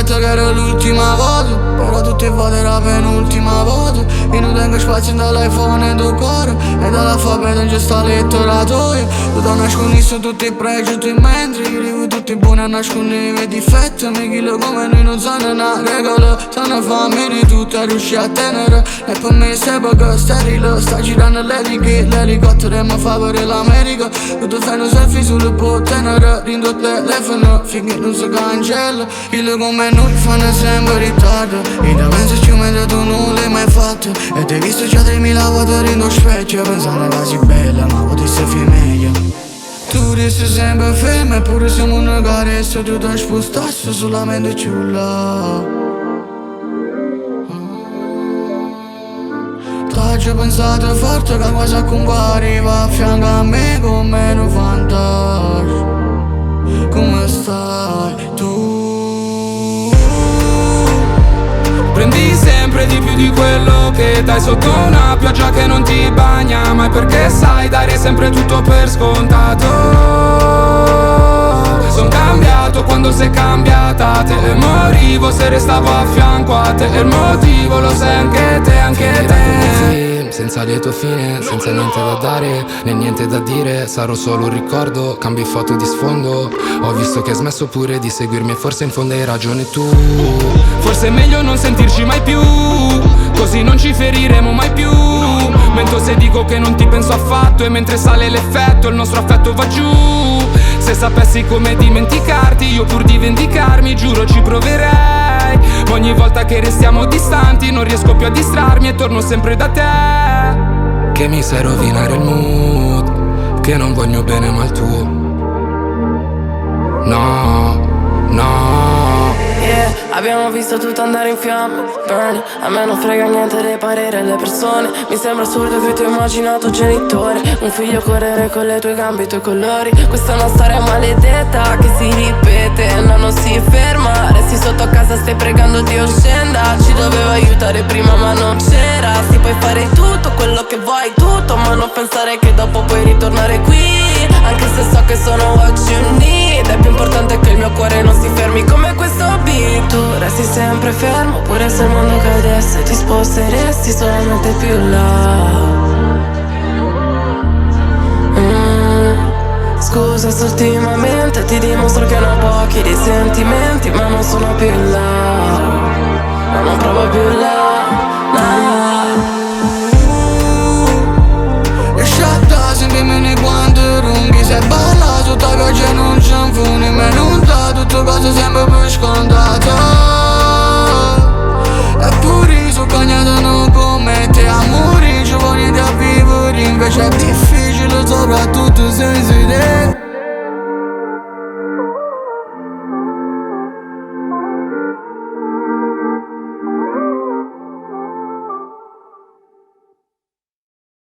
detto che era l'ultima volta, però tutti volte la penultima volta. Io non tengo spazio dall'iPhone e do cuore, e dall'alfabeto non c'è sta lettera tua. Tu da nascondere tutti i pregi, tutti i mentri, io dico tutti buoni a nascondere i miei difetti. Mi chilo come noi non sanno una regola, sanno famiglia tutta riuscì a tenere. E per me sei poco sterile, sta girando l'elicottero e mi fa per l'America. Tu fai un selfie sul può tenere, rindo il telefono finché non si cancella. Io come noi fanno sempre ritardo, e da penso ci mentre tu non l'hai mai fatto. E ti hai visto già 3000 volte rindo specchio, pensando quasi bella ma potessi fare meglio. Tu resti sempre fermo eppure siamo una carezza, tu ti spostassi solamente ciulla. T'ho pensato forte che cosa compariva a fianco a me come un fantasma. Come stai tu? Prendi sempre di più di quello che dai sotto una pioggia che non ti bagna mai, perché sai dare sempre tutto per scontato. Son cambiato quando sei cambiata te, e morivo se restavo a fianco a te. E il motivo lo sai anche te, anche te. Senza lieto fine, senza niente da dare né niente da dire, sarò solo un ricordo, cambi foto di sfondo. Ho visto che hai smesso pure di seguirmi e forse in fondo hai ragione tu. Forse è meglio non sentirci mai più, così non ci feriremo mai più. Mento se dico che non ti penso affatto, e mentre sale l'effetto il nostro affetto va giù. Se sapessi come dimenticarti, io pur di vendicarmi giuro ci proverei. Ma ogni volta che restiamo distanti non riesco più a distrarmi e torno sempre da te. Che mi sai rovinare il mood, che non voglio bene ma il tuo. No, no. Yeah, abbiamo visto tutto andare in fiamme, burn. A me non frega niente dei pareri alle persone. Mi sembra assurdo che tu hai immaginato genitore, un figlio correre con le tue gambe e i tuoi colori. Questa è una storia maledetta che si ripete, no, non si ferma. Resti sotto a casa, stai pregando Dio scenda. Ci dovevo aiutare prima ma non c'era. Si puoi fare tutto quello che vuoi, tutto, ma non pensare che dopo puoi ritornare qui. Anche se so che sono what you need, è più importante che il mio cuore non si fermi come questo beat. Tu resti sempre fermo, pure se il mondo cadesse ti sposteresti solamente più là. Scusa se ultimamente ti dimostro che non ho pochi dei sentimenti, ma non sono più là, ma non provo più là.